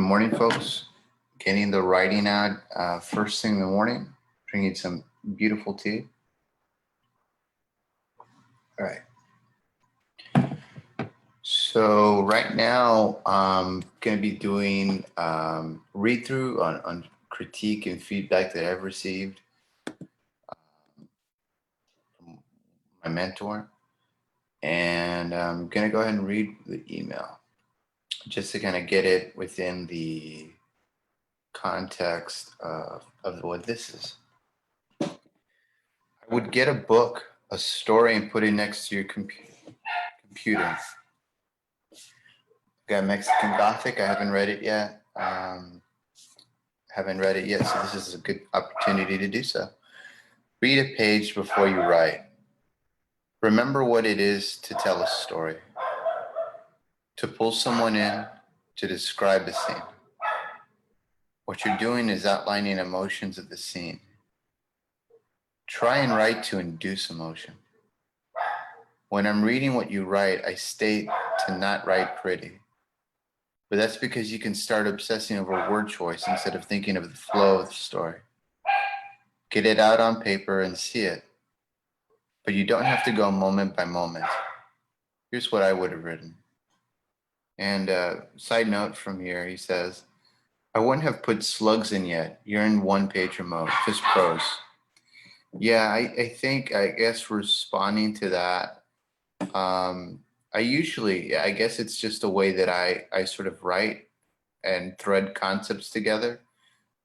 morning, folks. Getting the writing out first thing in the morning, drinking some beautiful tea. All right. So right now, I'm going to be doing read through on critique and feedback that I've received from my mentor. And I'm going to go ahead and read the email just to kind of get it within the context of what this is. I would get a book, a story, and put it next to your computer. Got Mexican Gothic. I haven't read it yet. So this is a good opportunity to do so. Read a page before you write. Remember what it is to tell a story, to pull someone in, to describe a scene. What you're doing is outlining emotions of the scene. Try and write to induce emotion. When I'm reading what you write, I state to not write pretty. But that's because you can start obsessing over word choice instead of thinking of the flow of the story. Get it out on paper and see it. But you don't have to go moment by moment. Here's what I would have written. And side note from here, he says, I wouldn't have put slugs in yet. You're in one-pager mode, just prose. Yeah, I guess responding to that, I guess it's just a way that I sort of write and thread concepts together,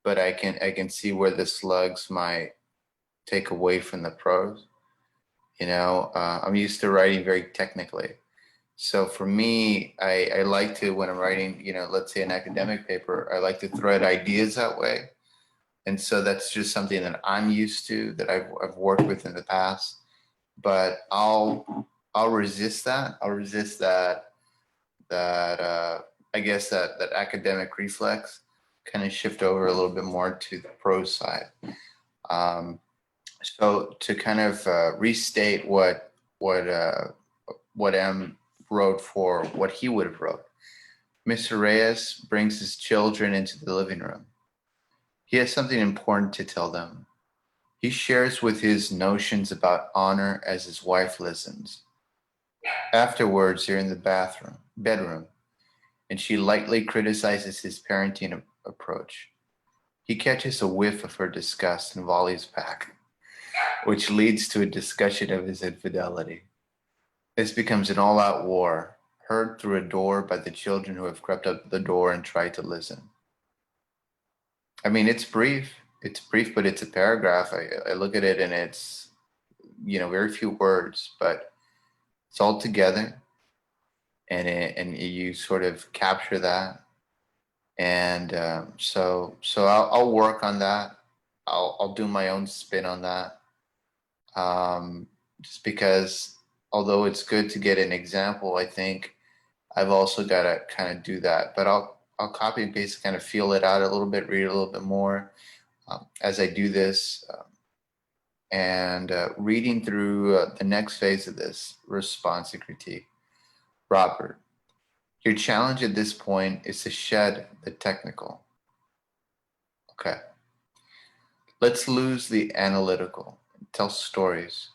but I can see where the slugs might take away from the prose. I'm used to writing very technically. So for me, I like to, when I'm writing, let's say an academic paper, I like to thread ideas that way. And so that's just something that I'm used to, that I've worked with in the past. But I'll resist that. I'll resist that I guess that academic reflex, kind of shift over a little bit more to the prose side. So to kind of restate what M wrote for what he would have wrote. Mr. Reyes brings his children into the living room. He has something important to tell them. He shares with his notions about honor as his wife listens. Afterwards, they're in the bedroom, and she lightly criticizes his parenting approach. He catches a whiff of her disgust and volleys back, which leads to a discussion of his infidelity. This becomes an all-out war, heard through a door by the children who have crept up the door and tried to listen. I mean, it's brief, but it's a paragraph. I look at it and it's, very few words, but it's all together, and you sort of capture that. And so I'll work on that. I'll do my own spin on that. Just because, although it's good to get an example, I think I've also got to kind of do that. But I'll copy and paste, kind of feel it out a little bit, read a little bit more as I do this. And reading through the next phase of this, response and critique. Robert, your challenge at this point is to shed the technical. Okay. Let's lose the analytical. Tell stories.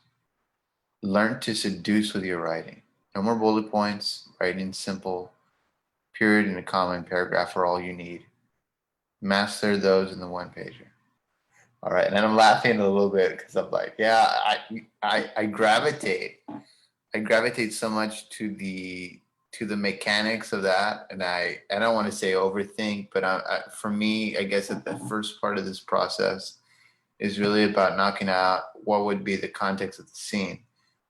Learn to seduce with your writing. No more bullet points. Writing simple. Period and a comma and paragraph are all you need. Master those in the one-pager. All right, and then I'm laughing a little bit because I'm like, yeah, I gravitate so much to the mechanics of that, and I don't want to say overthink, but for me, I guess that the first part of this process is really about knocking out what would be the context of the scene.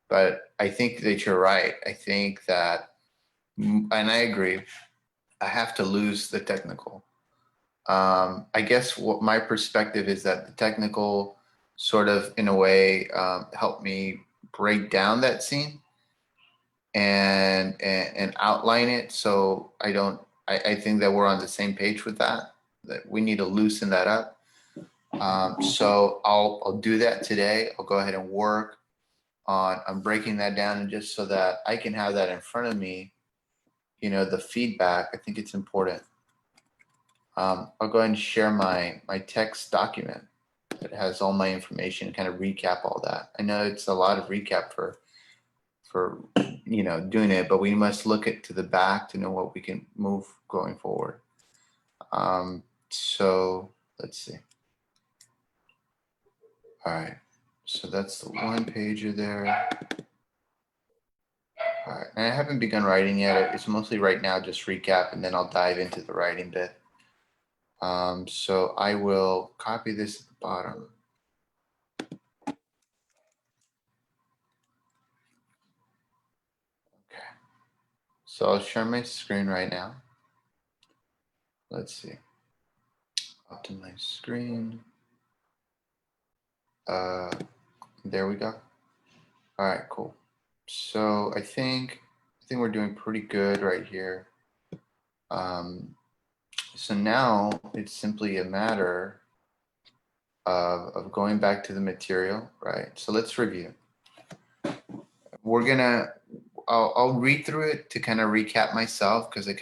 But I think that you're right. I think that, and I agree, I have to lose the technical. I guess what my perspective is that the technical sort of, in a way, helped me break down that scene and outline it. So I think that we're on the same page with that we need to loosen that up. So I'll do that today. I'll go ahead and work on breaking that down, and just so that I can have that in front of me, the feedback. I think it's important. I'll go ahead and share my text document that has all my information, kind of recap all that. I know it's a lot of recap for doing it, but we must look at to the back to know what we can move going forward. So let's see. All right, so that's the one pager there. All right, and I haven't begun writing yet. It's mostly right now just recap, and then I'll dive into the writing bit. So I will copy this at the bottom. Okay, so I'll share my screen right now. Let's see. Optimize screen. There we go. All right, cool. So I think we're doing pretty good right here. So now it's simply a matter of going back to the material, right? So let's review. I'll read through it to kind of recap myself because I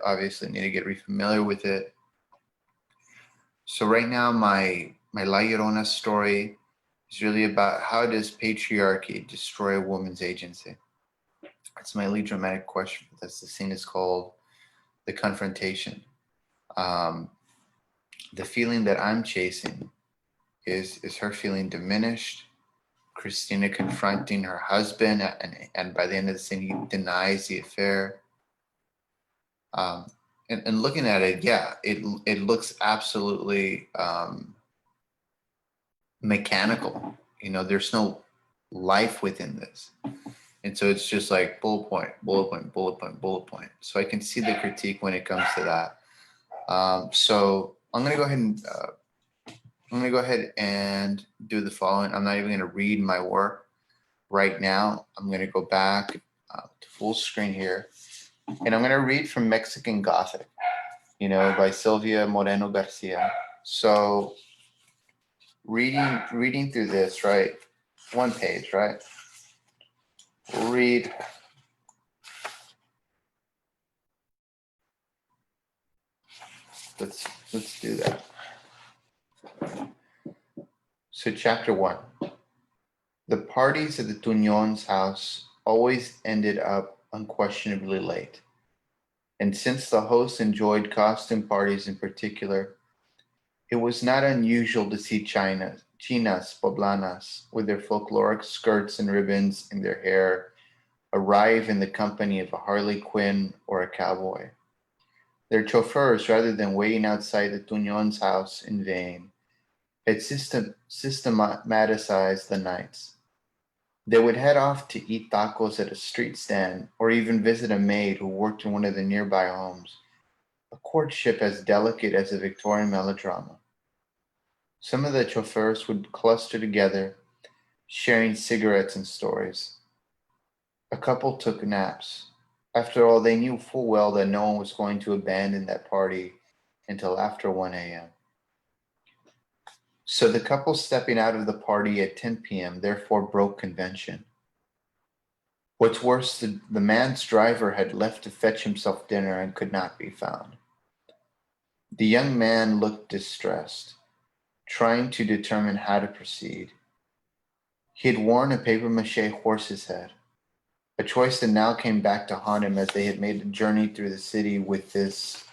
obviously need to get familiar with it. So right now my La Llorona story is really about how does patriarchy destroy a woman's agency? That's my lead dramatic question. That's the scene is called The Confrontation. The feeling that I'm chasing is her feeling diminished. Christina confronting her husband, and by the end of the scene, he denies the affair. And looking at it, yeah, it looks absolutely mechanical. There's no life within this. And so it's just like bullet point, bullet point, bullet point, bullet point. So I can see the critique when it comes to that. So I'm gonna go ahead and do the following. I'm not even gonna read my work right now. I'm gonna go back to full screen here, and I'm gonna read from Mexican Gothic, by Sylvia Moreno Garcia. So reading through this, right? One page, right? We'll read. Let's do that. So chapter 1. The parties at the Tuñon's house always ended up unquestionably late. And since the hosts enjoyed costume parties in particular, it was not unusual to see chinas poblanas with their folkloric skirts and ribbons in their hair arrive in the company of a harlequin or a cowboy. Their chauffeurs, rather than waiting outside the Tuñon's house in vain, had systematized the nights. They would head off to eat tacos at a street stand or even visit a maid who worked in one of the nearby homes, a courtship as delicate as a Victorian melodrama. Some of the chauffeurs would cluster together, sharing cigarettes and stories. A couple took naps. After all, they knew full well that no one was going to abandon that party until after 1 a.m. So the couple stepping out of the party at 10 p.m. therefore broke convention. What's worse, the man's driver had left to fetch himself dinner and could not be found. The young man looked distressed, trying to determine how to proceed. He had worn a papier-mâché horse's head, a choice that now came back to haunt him as they had made a journey through the city with this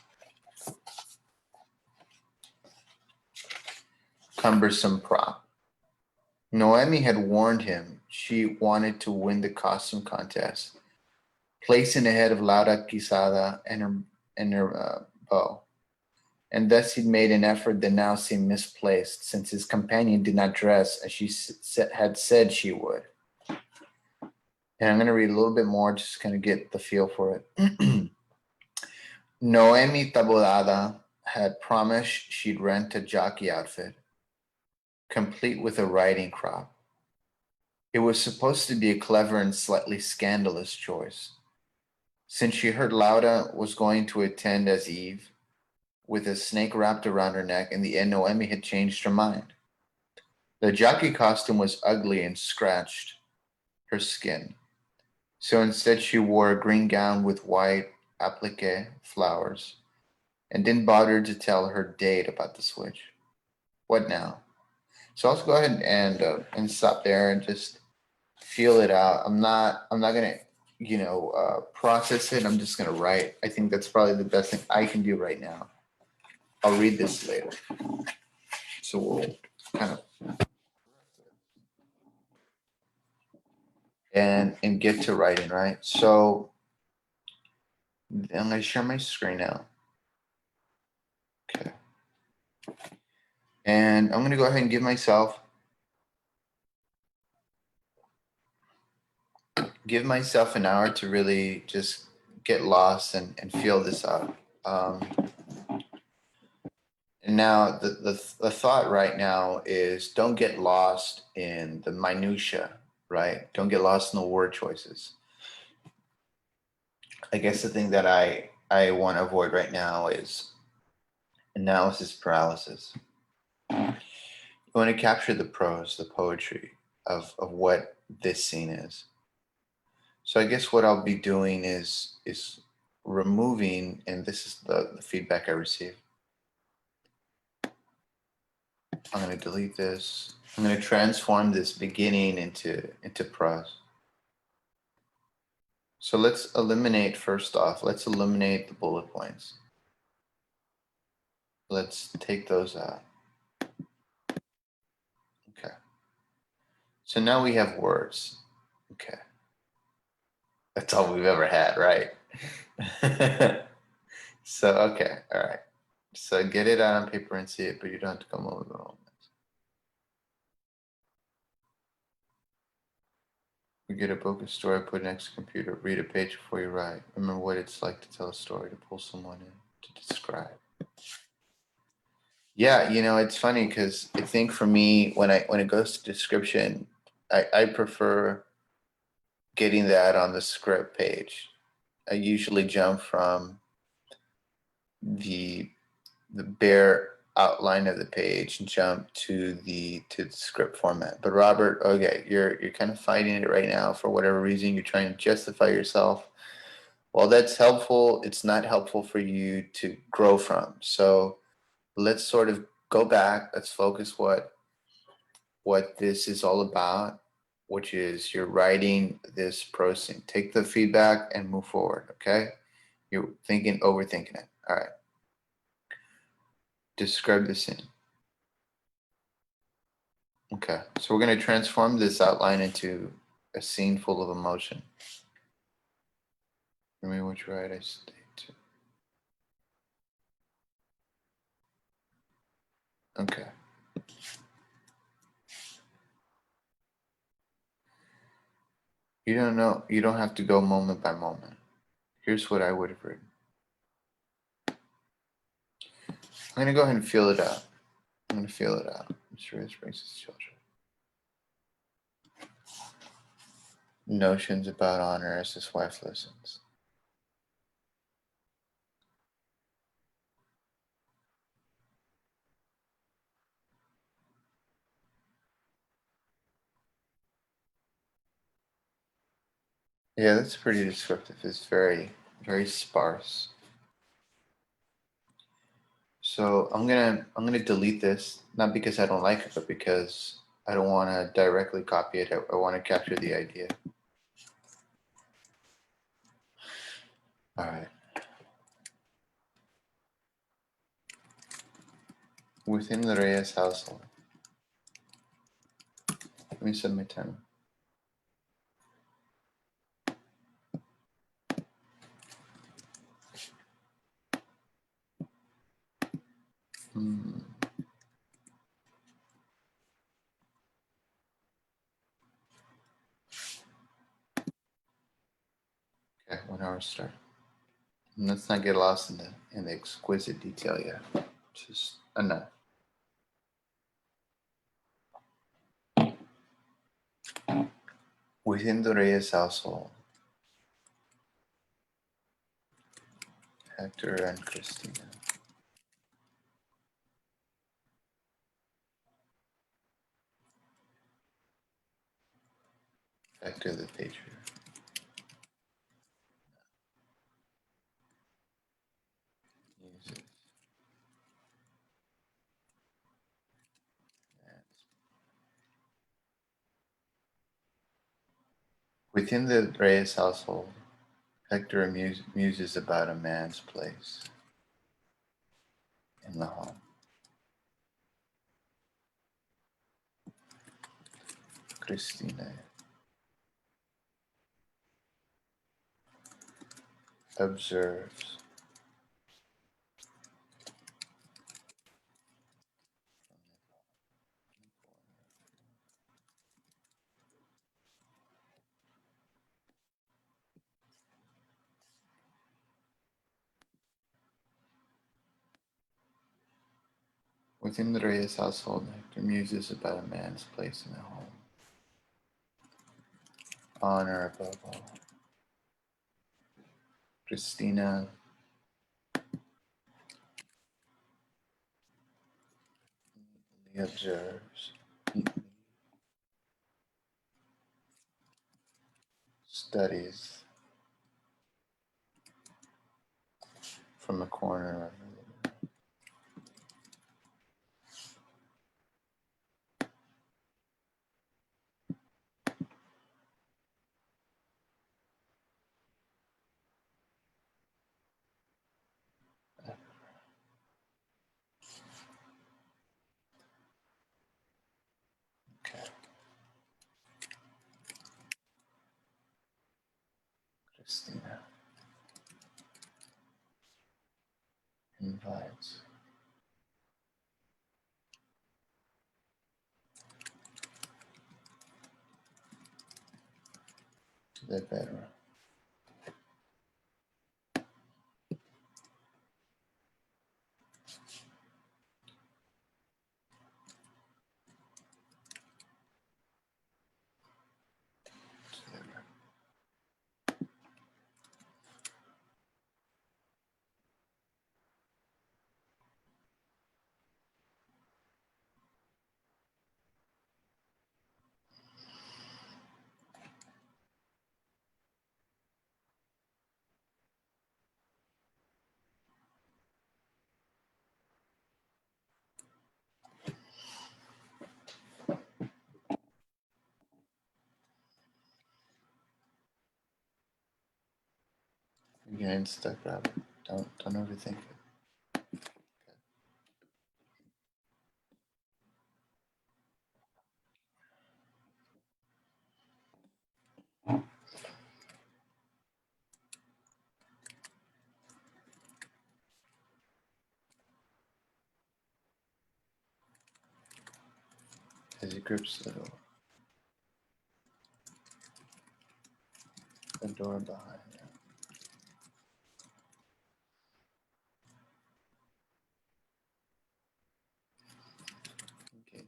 cumbersome prop. Noemi had warned him she wanted to win the costume contest, placing ahead of Laura Quisada and her beau. And thus he'd made an effort that now seemed misplaced, since his companion did not dress as she had said she would. And I'm going to read a little bit more, just kind of get the feel for it. Noemi Taboada had promised she'd rent a jockey outfit, complete with a riding crop. It was supposed to be a clever and slightly scandalous choice. Since she heard Laura was going to attend as Eve, with a snake wrapped around her neck, in the end Noemi had changed her mind. The jockey costume was ugly and scratched her skin. So instead she wore a green gown with white applique flowers and didn't bother to tell her date about the switch. What now? So I'll just go ahead and stop there and just feel it out. I'm not gonna process it. I'm just gonna write. I think that's probably the best thing I can do right now. I'll read this later. So we'll kind of and get to writing, right? So I'm gonna share my screen now. Okay. And I'm gonna go ahead and give myself an hour to really just get lost and feel this out. And now the thought right now is don't get lost in the minutia, right? Don't get lost in the word choices. I guess the thing that I want to avoid right now is analysis paralysis. You want to capture the prose, the poetry of what this scene is. So I guess what I'll be doing is removing, and this is the feedback I received. I'm going to delete this. I'm going to transform this beginning into prose. So let's eliminate, first off, let's eliminate the bullet points. Let's take those out. Okay. So now we have words. Okay. That's all we've ever had, right? So, okay. All right. So get it out on paper and see it, but you don't have to come over the moment. We get a book, a story, put it next to the computer, read a page before you write. Remember what it's like to tell a story, to pull someone in, to describe. Yeah, it's funny because I think for me, when it goes to description, I prefer getting that on the script page. I usually jump from the bare outline of the page and jump to the script format. But Robert, okay, you're kind of fighting it right now for whatever reason. You're trying to justify yourself. Well, that's helpful. It's not helpful for you to grow from. So let's sort of go back. Let's focus what this is all about, which is you're writing this prose scene. Take the feedback and move forward. Okay, you're overthinking it. All right. Describe the scene. Okay, so we're going to transform this outline into a scene full of emotion. Remember which right I stayed to. Okay. You don't know. You don't have to go moment by moment. Here's what I would have written. I'm going to go ahead and feel it out. I'm going to feel it out. I'm sure this brings his children. Notions about honor as his wife listens. Yeah, that's pretty descriptive. It's very, very sparse. So I'm gonna delete this, not because I don't like it, but because I don't want to directly copy it. I want to capture the idea. All right. Within the Reyes household. Let me set my timer. Okay, 1 hour start. And let's not get lost in the exquisite detail yet. Just enough. Within the Reyes household, Hector and Christina. Hector the patriarch. Music. Within the Reyes household, Hector muses about a man's place in the home. Cristina observes within the Reyes household, Hector muses about a man's place in the home. Honor above all. Cristina observes, studies from a corner of the living room. Okay. Cristina invites to the bedroom. You're getting stuck, Robert. Don't overthink it. As he grips the door behind him. Okay.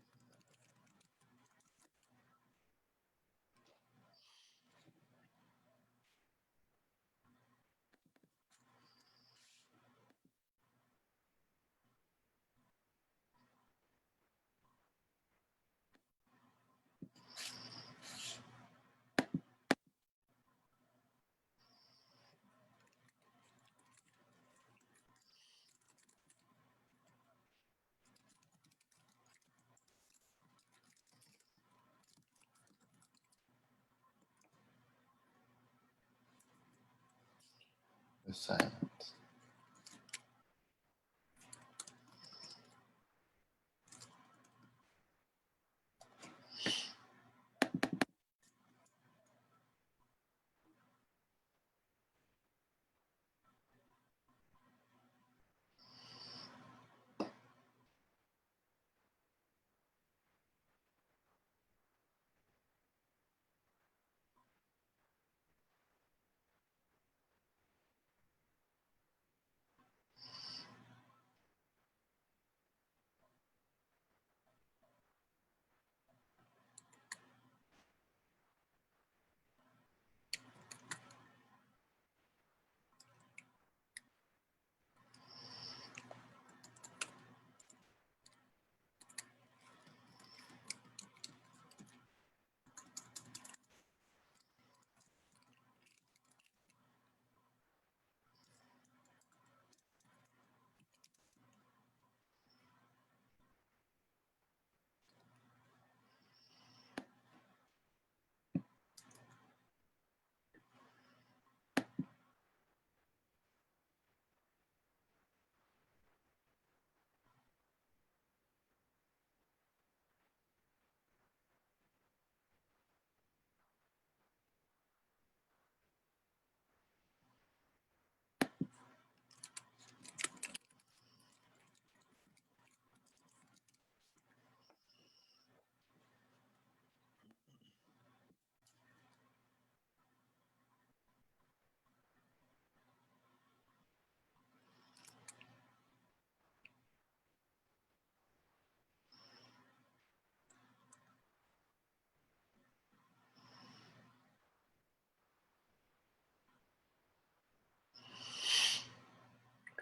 The silence.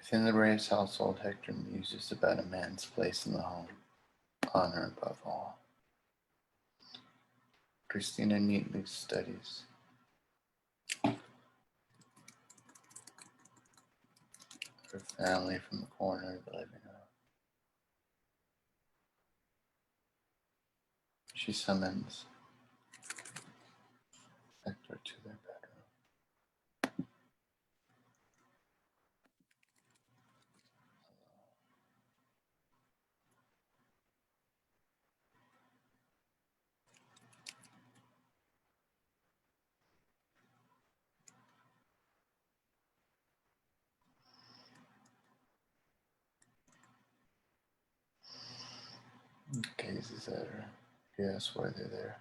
Within the Reyes household, Hector muses about a man's place in the home, honor above all. Christina neatly studies her family from the corner of the living room. She summons Hector to their bedroom. Gazes at her. He asks why they're there.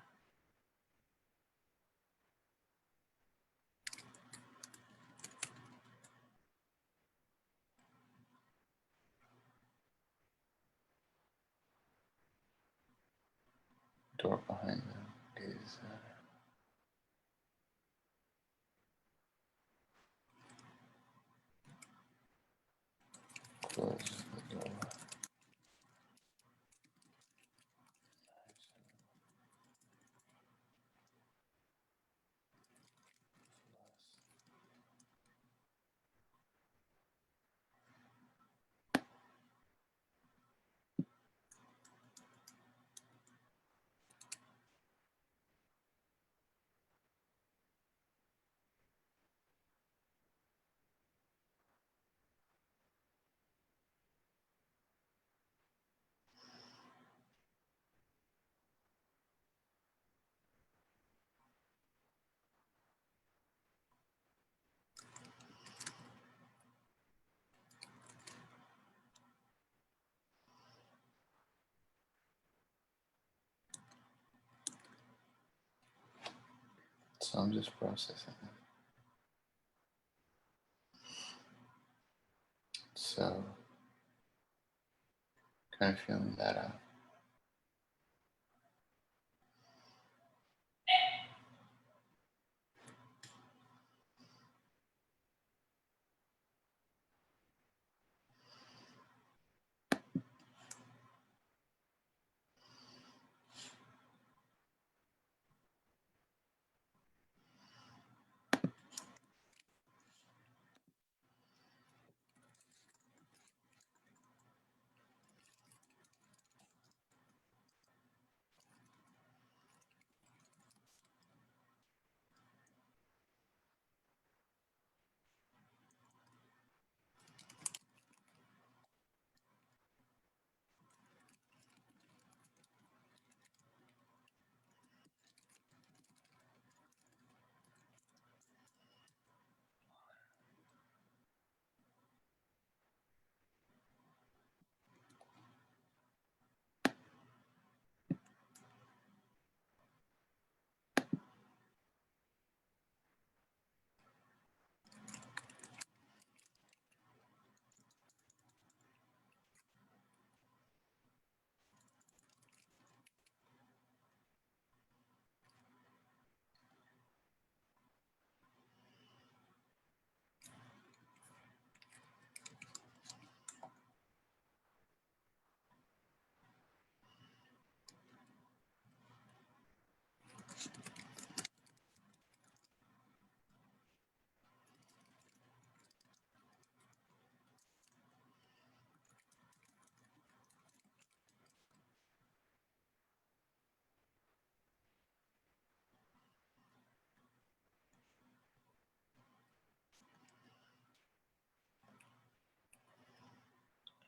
Door behind them. Gazes at her. Closes the door. So I'm just processing it. So, kind of feeling that out.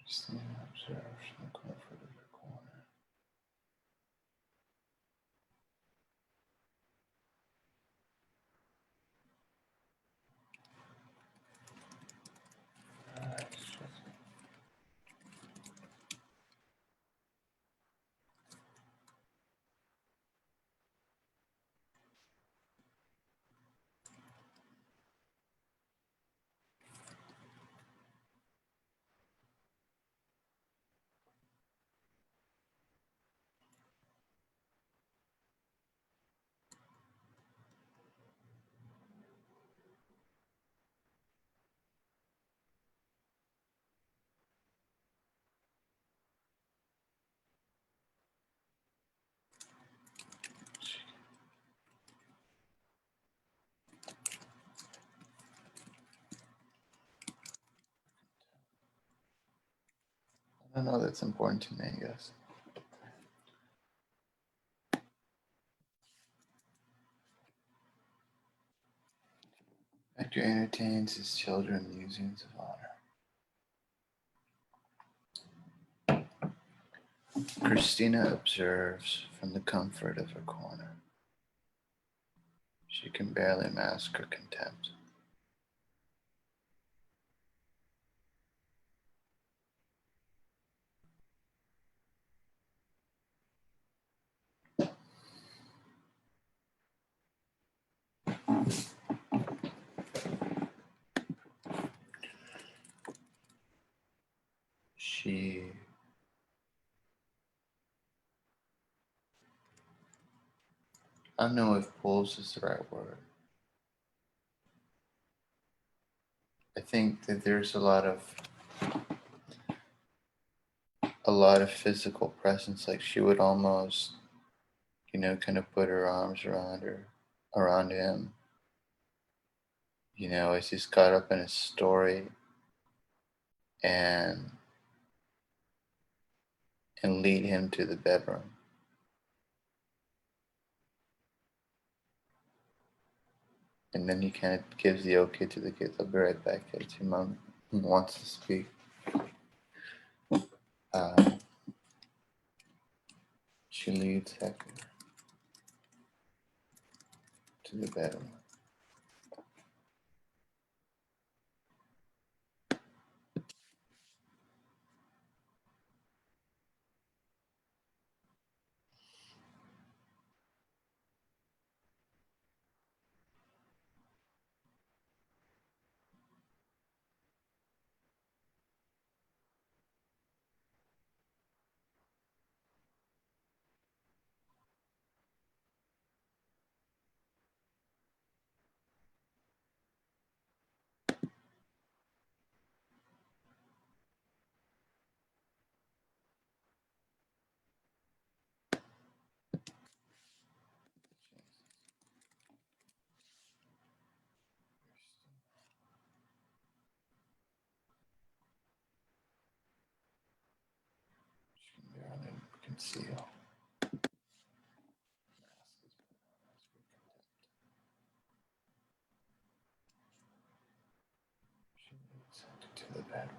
Christina observes from the comfort of her corner. I don't know, that's important to me, I guess. Actor entertains his children in museums of honor. Christina observes from the comfort of her corner. She can barely mask her contempt. She I don't know if pulls is the right word. I think that there's a lot of physical presence. Like she would almost, kind of put her arms around him, as he's caught up in his story and lead him to the bedroom. And then he kind of gives the okay to the kids. I'll be right back, kids. Your mom wants to speak. She leads Hector to the bedroom. She can barely conceal. She leads Hector to the bedroom.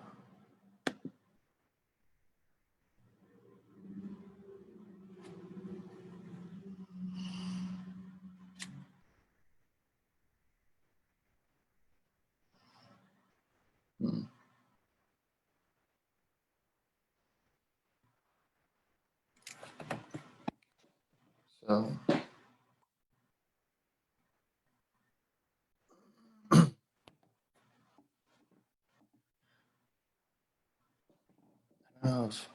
Hmm. So I don't know if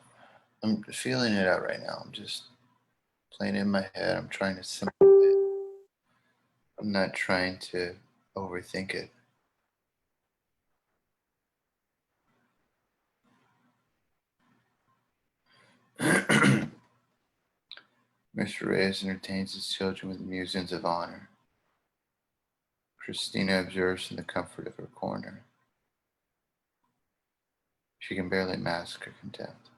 I'm feeling it out right now. I'm just playing it in my head. I'm trying to simplify it. I'm not trying to overthink it. Mr. Reyes entertains his children with musings of honor. Christina observes in the comfort of her corner. She can barely mask her contempt.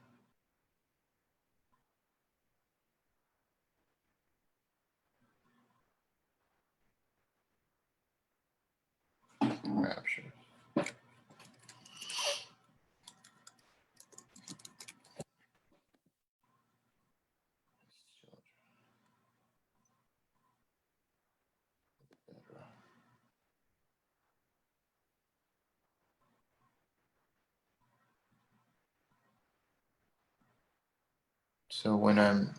Rapture. So when I'm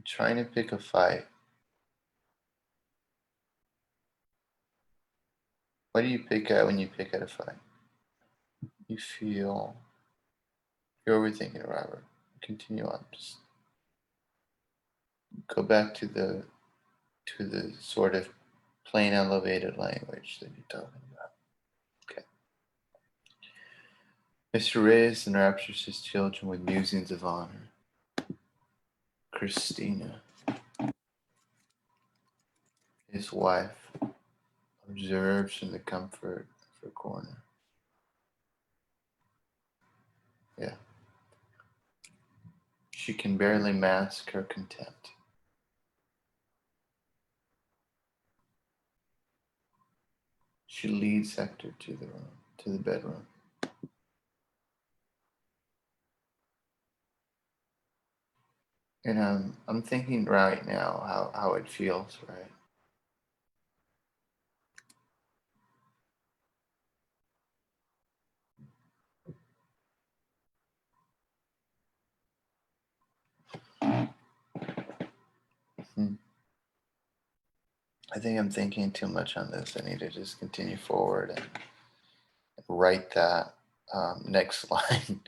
trying to pick a fight, what do you pick at when you pick at a fight? You feel you're overthinking it, Robert. Continue on. Just go back to the sort of plain elevated language that you're talking about. Okay. Mr. Reyes enraptures his children with musings of honor. Christina, his wife, observes from the comfort of her corner. Yeah. She can barely mask her contempt. She leads Hector to the room, to the bedroom. And I'm thinking right now how it feels, right? Hmm. I think I'm thinking too much on this. I need to just continue forward and write that next line.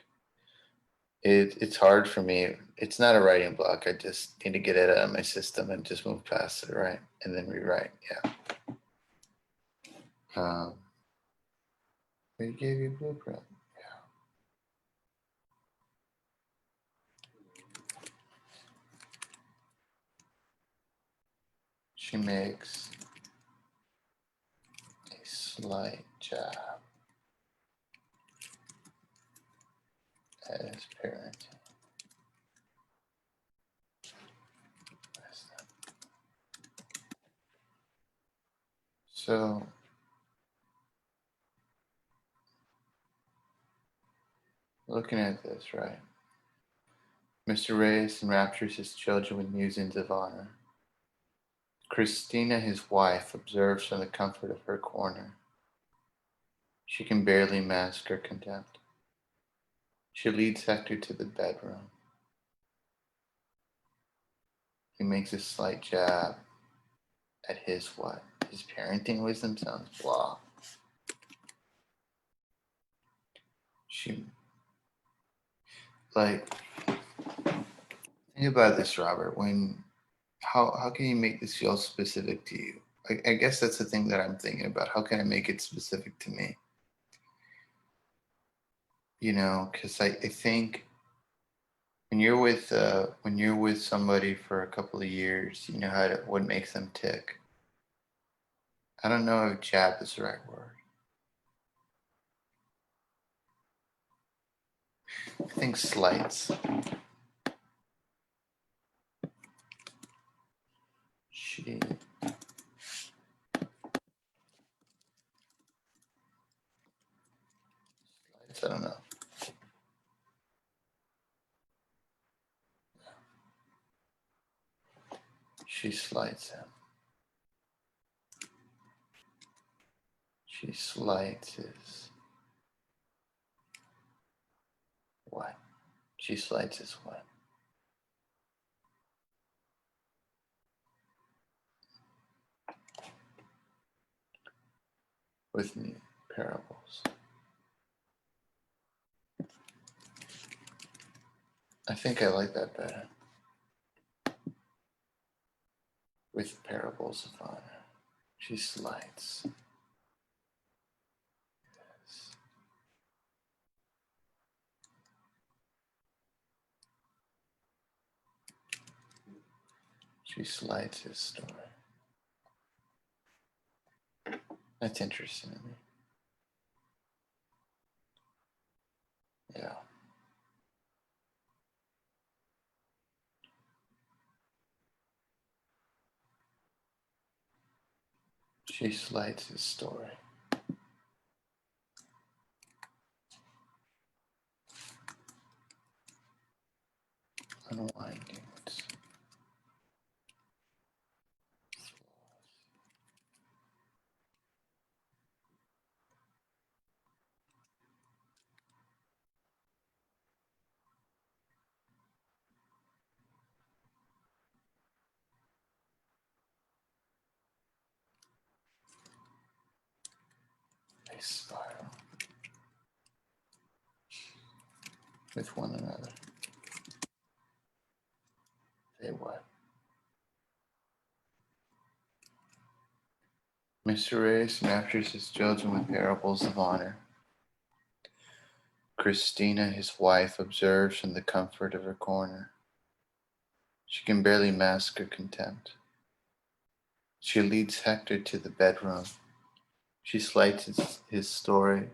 It's hard for me. It's not a writing block. I just need to get it out of my system and just move past it, right? And then rewrite. Yeah. We gave you a blueprint. Yeah. She makes a slight jab at his parenting. So, looking at this, right? Mr. Reyes enraptures his children with musings of honor. Christina, his wife, observes from the comfort of her corner. She can barely mask her contempt. She leads Hector to the bedroom. He makes a slight jab at his what? His parenting wisdom sounds blah. She, like, think about this, Robert. How can you make this feel specific to you? I guess that's the thing that I'm thinking about. How can I make it specific to me? You know, because I think when you're with somebody for a couple of years, you know what makes them tick. I don't know if jab is the right word. I think slights. She slights. I don't know. She slights him. She slights his what? She slights his what? With me parables. I think I like that better. With parables of honor. She slights. Yes. She slights his story. That's interesting to me. Yeah. She slights his story. Unwinding its they spiral with one another. They what? Mr. Reyes enraptures his children with parables of honor. Christina, his wife, observes from the comfort of her corner. She can barely mask her contempt. She leads Hector to the bedroom. She slights his story,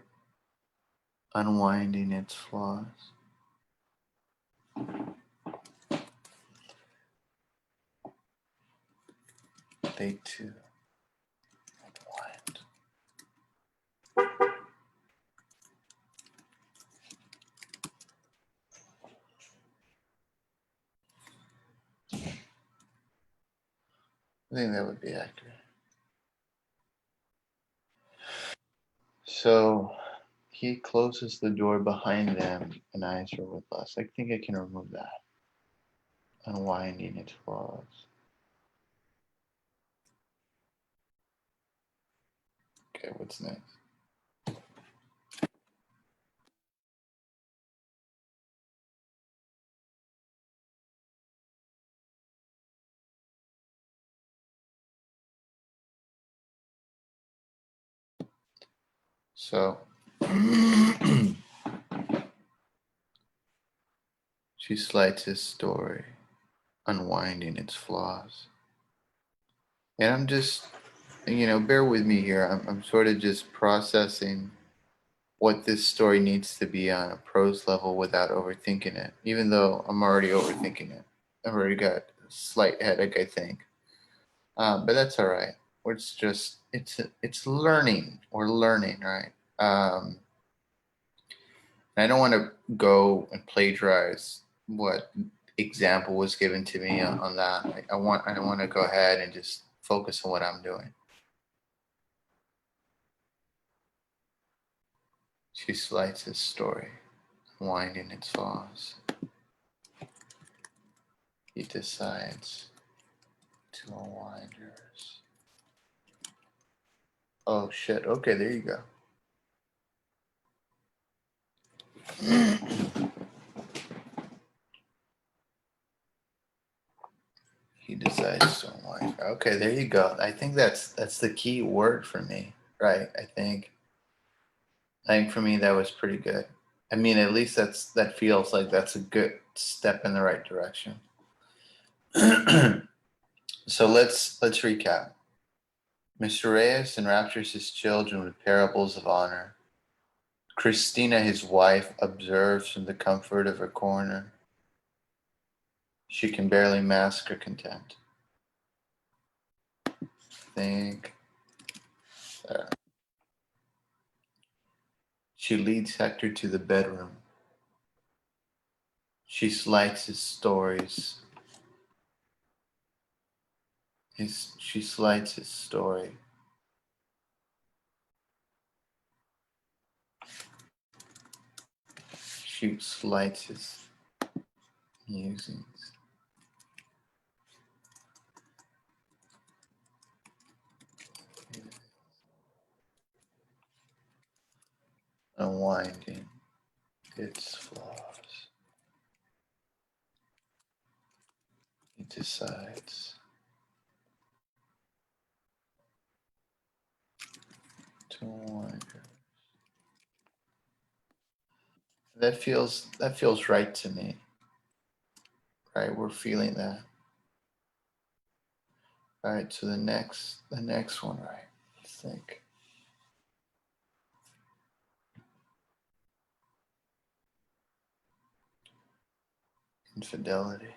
unwinding its flaws. They too unwind. I think that would be accurate. So he closes the door behind them and eyes her with lust. I think I can remove that. Unwinding its flaws. Okay, what's next? So she slights his story, unwinding its flaws. And I'm just, bear with me here. I'm sort of just processing what this story needs to be on a prose level without overthinking it, even though I'm already overthinking it. I've already got a slight headache, I think. But that's all right. It's just, it's learning. We're learning, right? And I don't want to go and plagiarize what example was given to me on that. I want to go ahead and just focus on what I'm doing. She slights his story, winding its flaws. He decides to unwind hers. Oh shit. Okay, there you go. He decides to unwind. Okay, there you go. I think that's the key word for me, right? I think for me that was pretty good. I mean, at least that feels like that's a good step in the right direction. So let's recap. Mr. Reyes enraptures his children with parables of honor. Christina, his wife, observes from the comfort of her corner. She can barely mask her content. Think. She leads Hector to the bedroom. She slights his stories. She slights his story. She slights his musings. Unwinding its flaws. He decides to unwind her. That feels right to me. Right, we're feeling that. All right, so the next one, right? Let's think. Infidelity.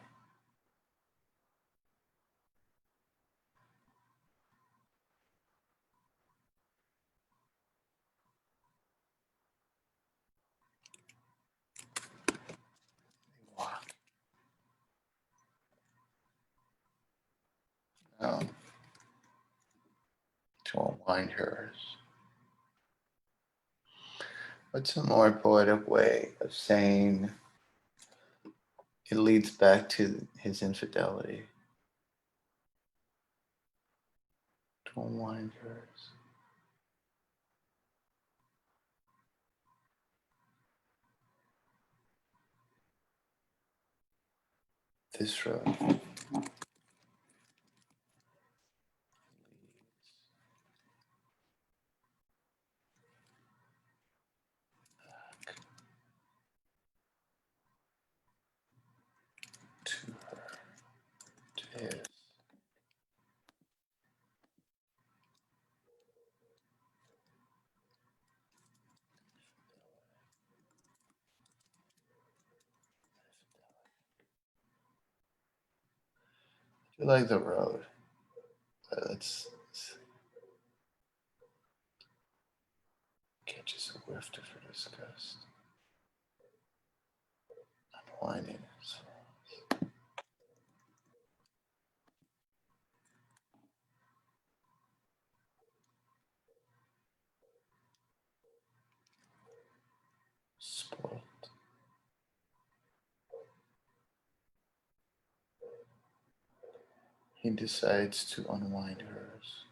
Um, to unwind hers. What's a more poetic way of saying it leads back to his infidelity? To unwind hers. This road. To her. To his. I like the road. Let's catches a whiff of her disgust. Unwinding it. Spoiled. He decides to unwind hers.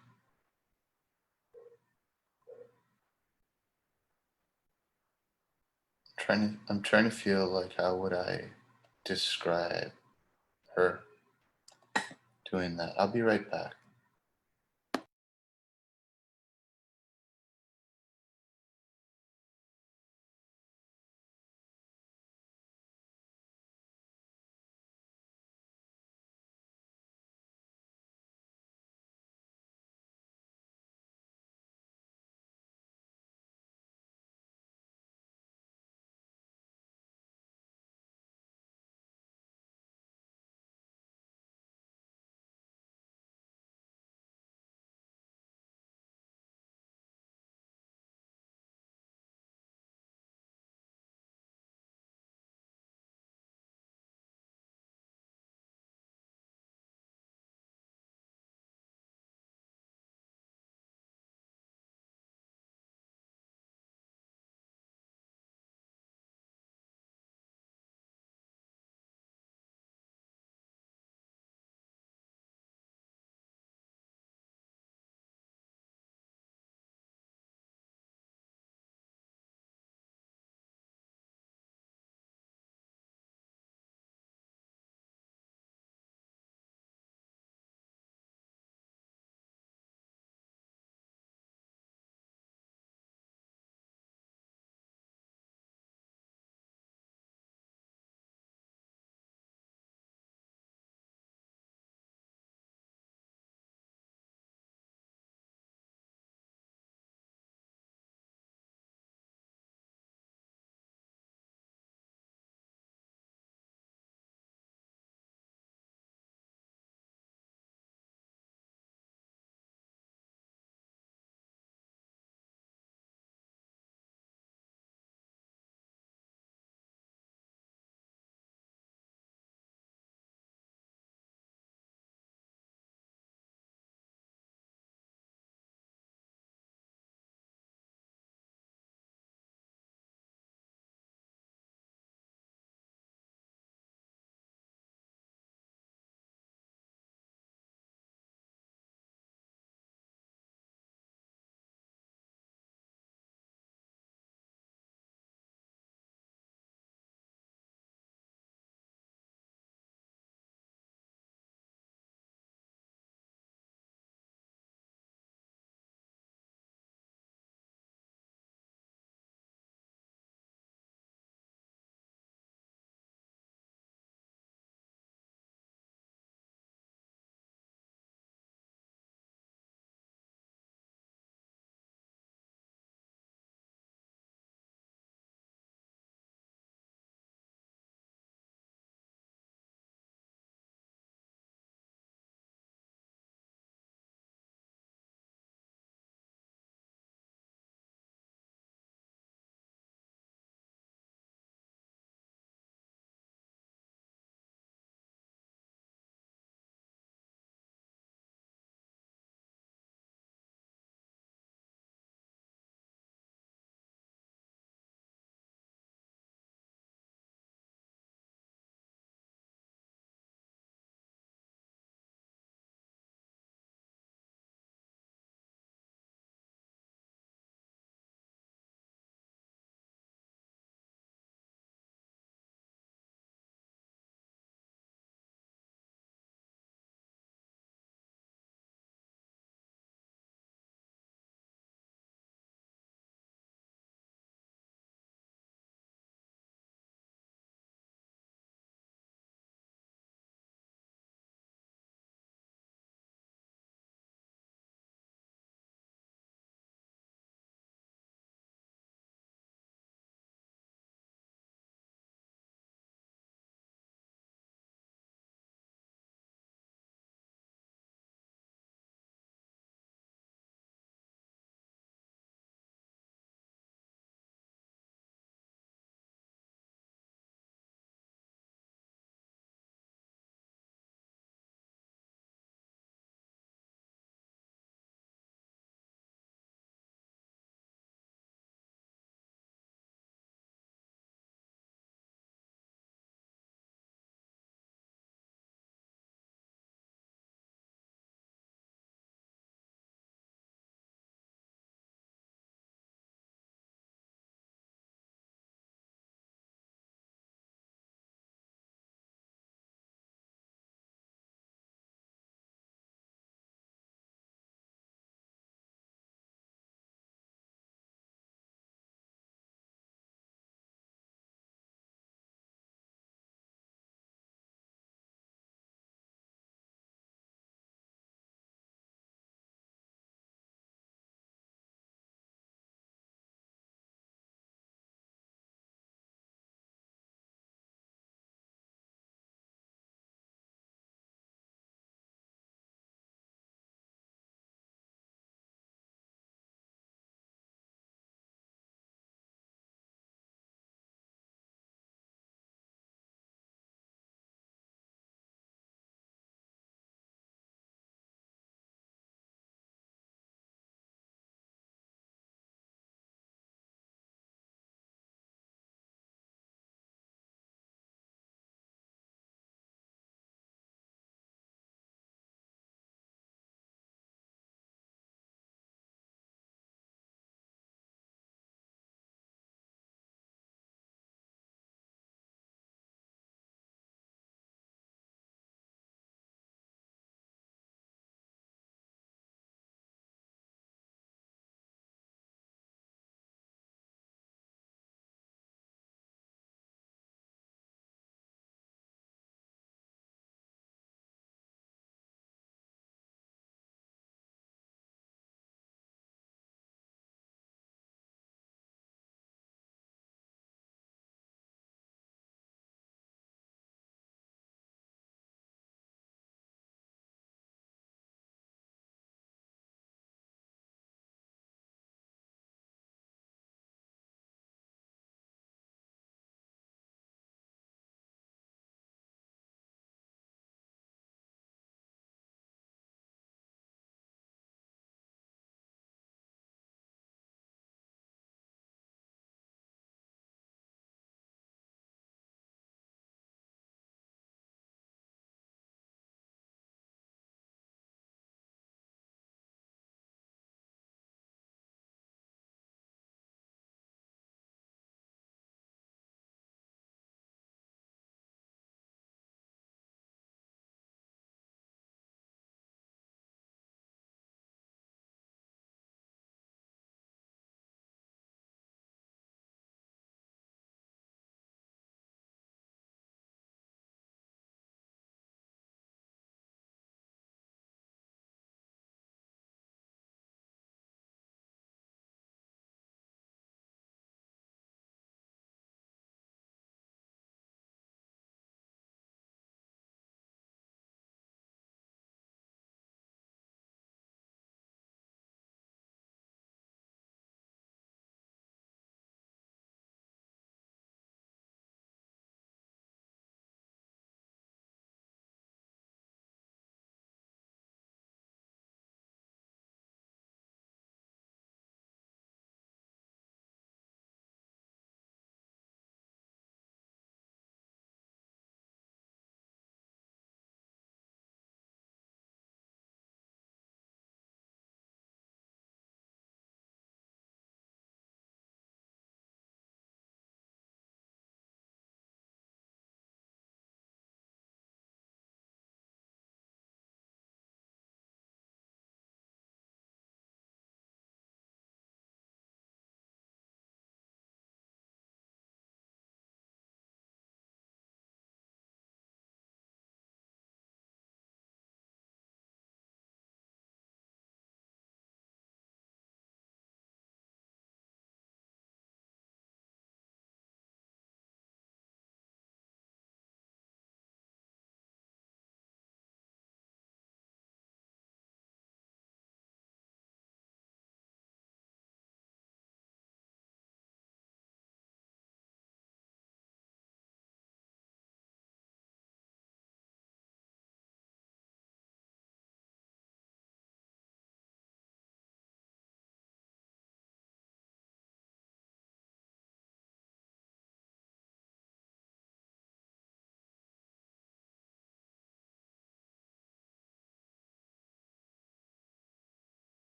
I'm trying to feel like how would I describe her doing that. I'll be right back.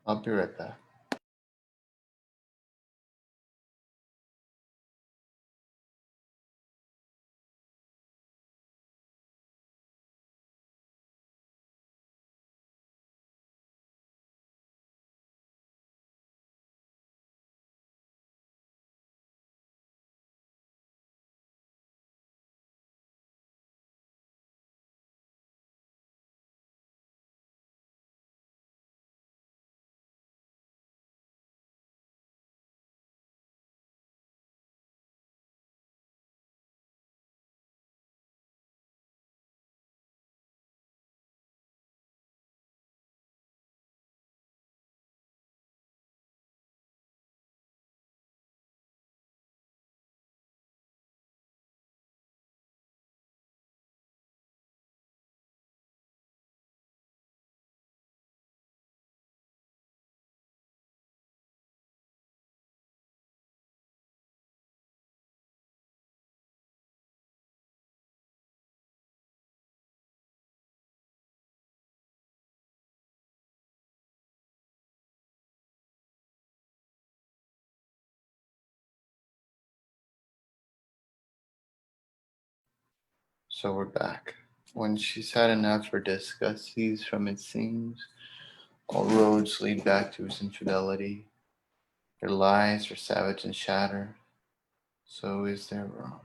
I'll be right back. So we're back. When she's had enough, her disgust ceases from its seams. All roads lead back to his infidelity. Their lies are savage and shattered. So is their wrong.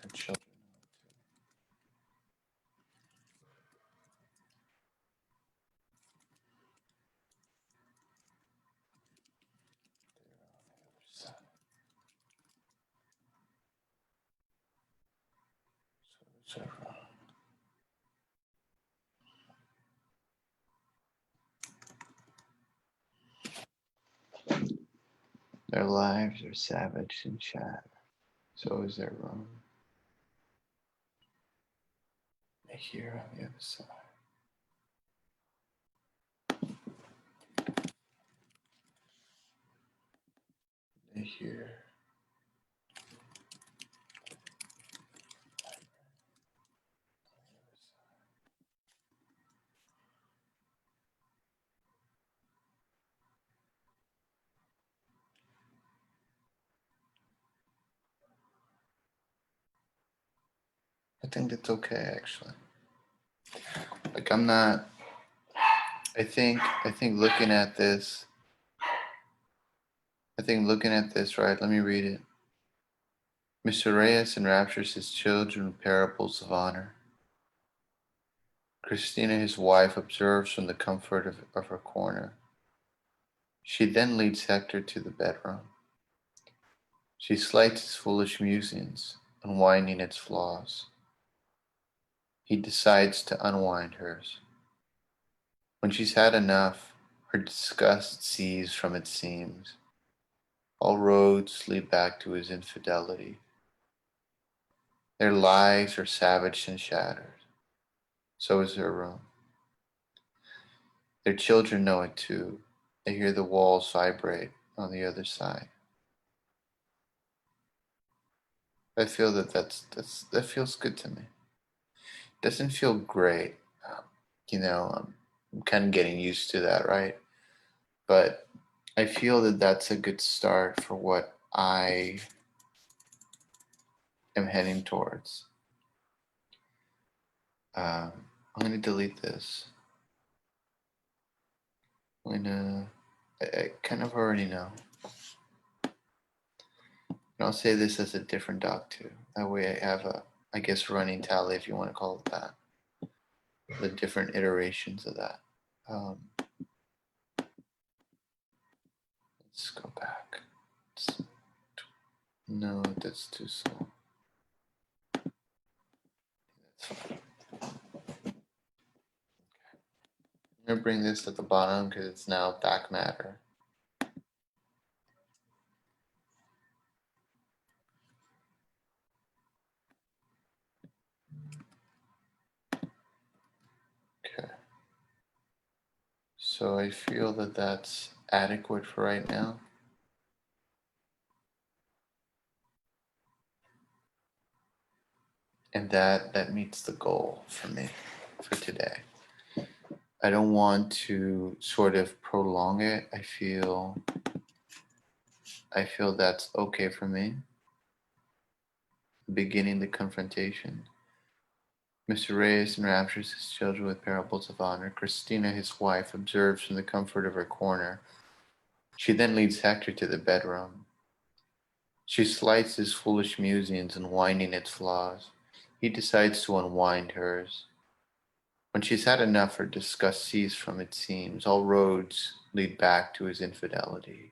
Their children. So is their wrong. Their lives are savage and shattered. So is their wrong. They hear on the other side. They hear. I think it's okay, actually. Like I'm not. I think looking at this. I think looking at this, right? Let me read it. Mr. Reyes enraptures his children with parables of honor. Christina, his wife, observes from the comfort of her corner. She then leads Hector to the bedroom. She slights his foolish musings, unwinding its flaws. He decides to unwind hers. When she's had enough, her disgust ceases from its seams. All roads lead back to his infidelity. Their lives are savage and shattered. So is her room. Their children know it too. They hear the walls vibrate on the other side. I feel that feels good to me. Doesn't feel great. Um, I'm kind of getting used to that, right? But I feel that that's a good start for what I am heading towards. I'm going to delete this. I kind of already know. And I'll say this as a different doc too. That way I have I guess, running tally, if you want to call it that. The different iterations of that. Um, let's go back. No, that's too small. That's fine. I'm going to bring this at the bottom because it's now back matter. Okay. So I feel that that's adequate for right now. And that meets the goal for me for today. I don't want to sort of prolong it. I feel that's okay for me. Beginning the confrontation. Mr. Reyes enraptures his children with parables of honor. Christina, his wife, observes from the comfort of her corner. She then leads Hector to the bedroom. She slights his foolish musings, unwinding its flaws. He decides to unwind hers. When she's had enough, her disgust ceases from it seems. All roads lead back to his infidelity.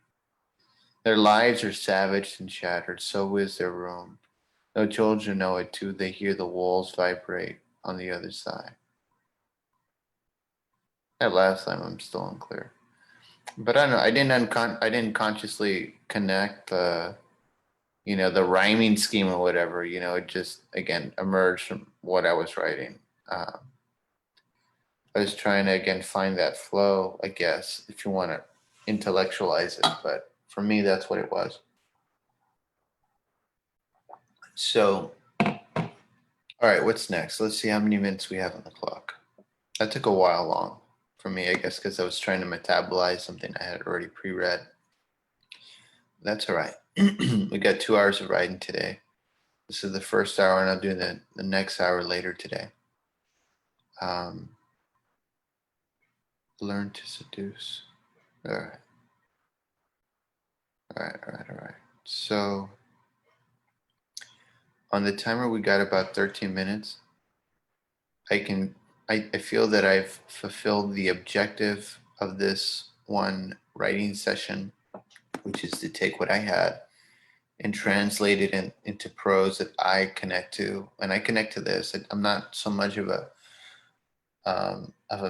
Their lives are savaged and shattered, so is their room. No children know it too, they hear the walls vibrate on the other side. That last time I'm still unclear. But I don't know, I didn't consciously connect the rhyming scheme or whatever, it just, again, emerged from what I was writing. Um, I was trying to, again, find that flow, I guess, if you want to intellectualize it. But for me, that's what it was. So, all right, what's next? Let's see how many minutes we have on the clock. That took a while long for me, I guess, because I was trying to metabolize something I had already pre-read. That's all right. We got 2 hours of writing today. This is the first hour, and I'm doing the next hour later today. Learn to seduce. All right. All right, all right, all right. So on the timer, we got about 13 minutes. I feel that I've fulfilled the objective of this one writing session, which is to take what I had and translate it into prose that I connect to. And I connect to this. I'm not so much of a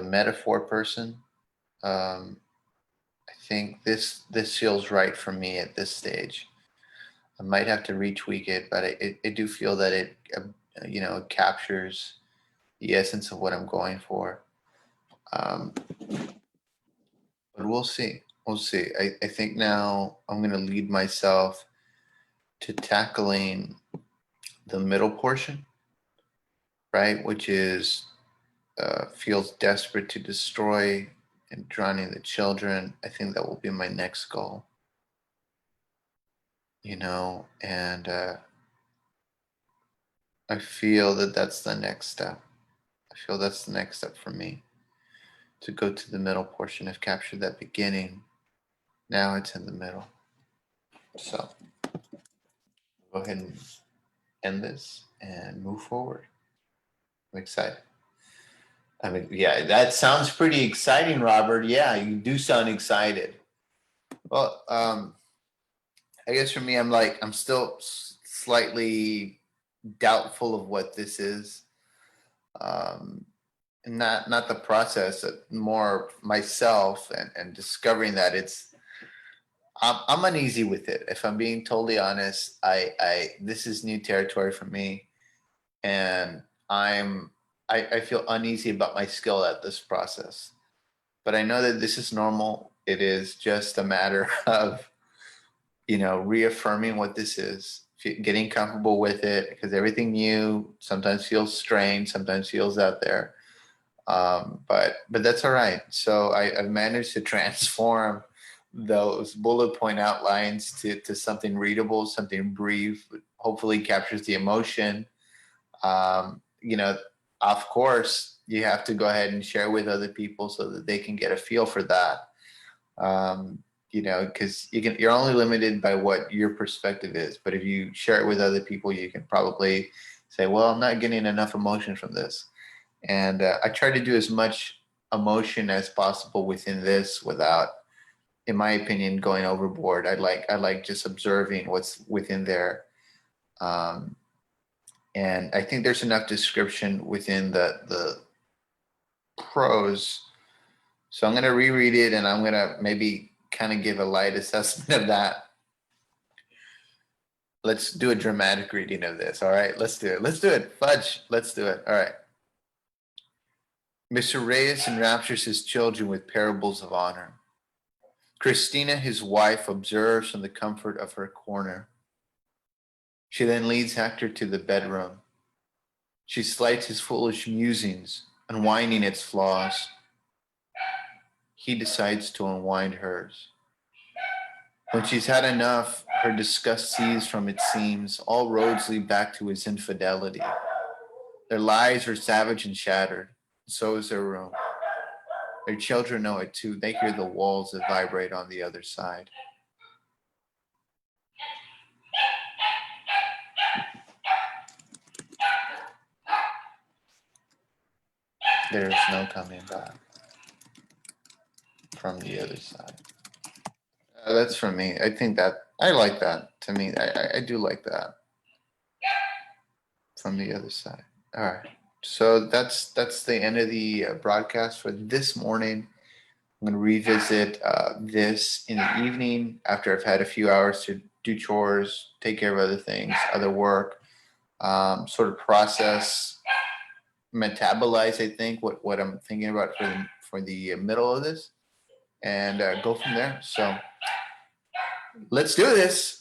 metaphor person. I think this feels right for me at this stage. I might have to retweak it, but I do feel that it captures the essence of what I'm going for. But we'll see. We'll see. I think now I'm going to lead myself to tackling the middle portion, right? Which is feels desperate to destroy and drowning the children. I think that will be my next goal. And I feel that that's the next step. I feel that's the next step for me, to go to the middle portion. I've captured that beginning. Now it's in the middle. So go ahead and end this and move forward. I'm excited. I mean, yeah, that sounds pretty exciting, Robert. Yeah, you do sound excited. Well, I guess for me, I'm still slightly doubtful of what this is. Not the process, more myself and discovering that I'm uneasy with it. If I'm being totally honest, I this is new territory for me, and I feel uneasy about my skill at this process. But I know that this is normal. It is just a matter of reaffirming what this is, getting comfortable with it, because everything new sometimes feels strange, sometimes feels out there. But that's all right. So I've managed to transform those bullet point outlines to something readable, something brief, hopefully captures the emotion. Um, you know, of course, you have to go ahead and share with other people so that they can get a feel for that. Because you're only limited by what your perspective is. But if you share it with other people, you can probably say, well, I'm not getting enough emotion from this. And I try to do as much emotion as possible within this without, in my opinion, going overboard. I like just observing what's within there. And I think there's enough description within the prose. So I'm going to reread it, and I'm going to maybe kind of give a light assessment of that. Let's do a dramatic reading of this. All right, let's do it. Let's do it. Fudge. Let's do it. All right. Mr. Reyes enraptures his children with parables of honor. Christina, his wife, observes from the comfort of her corner. She then leads Hector to the bedroom. She slights his foolish musings, unwinding its flaws. He decides to unwind hers. When she's had enough, her disgust sees from its seams all roads lead back to his infidelity. Their lives are savage and shattered. So is their room. Their children know it too. They hear the walls that vibrate on the other side. There's no coming back from the other side. That's from me. I think that I like that. To me, I do like that from the other side. All right. So that's the end of the broadcast for this morning. I'm going to revisit this in the evening after I've had a few hours to do chores, take care of other things, other work, sort of process, metabolize. I think what I'm thinking about for the middle of this, and go from there. So let's do this.